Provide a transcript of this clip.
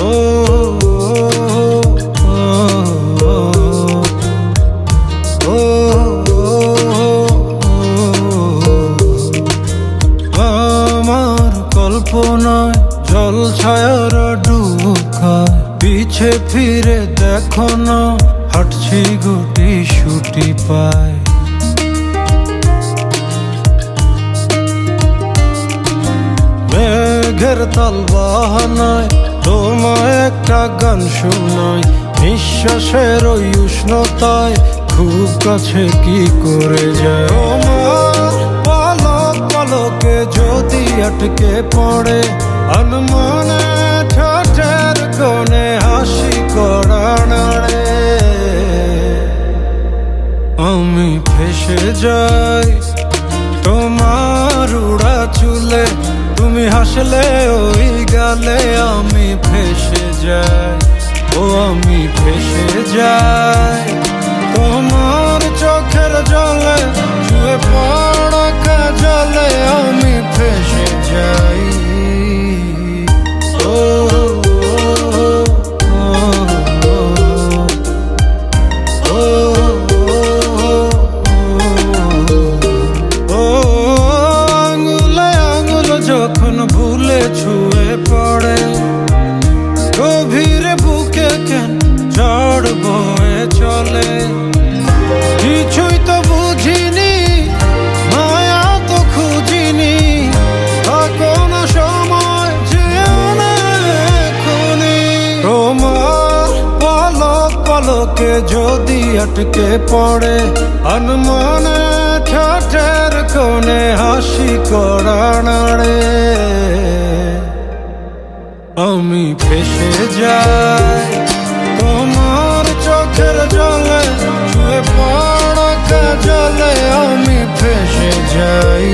ও আমার কল্পনায় জল ছায়ার ডুব খায়, পিছে ফিরে দেখো না হাঁটছি গুটি সুটি পায়। মেঘের তাল বাহানায় তোমায় একটা গান শোনাই, নিঃশ্বাসের ওই উষ্ণতায় খুব কাছে কি করে যায়। তোমার পলক পলকে যদি আটকে পড়ে আনমনে ঠোঁটের কোণে হাসি করা নাড়ে, আমি ফেসে যাই তোমার উড়া চুলে, তুমি হাসলে ওই গালে আমি ফেসে যাই। ও আমি ফেসে যাই তোমার চোখের জলে, ছুঁয়ে পড়া কাজলে আমি ফেসে যাই। ও যখন ভুলে ছুঁয়ে পড়ে গভীরে বুকে কেন ঝড় বয়ে চলে, কিছুই তো বুঝিনি মায়া তো খুঁজিনি, কোনো সময় যেও না এখনি। তোমার পলক পলকে যদি আটকে পড়ে আনমনে ঠোঁটের কোণে হাসি করা নাড়ে, আমি ফেসে যাই তোমার চোখের জলে, ছুঁয়ে পড়া কাজলে আমি ফেসে যাই।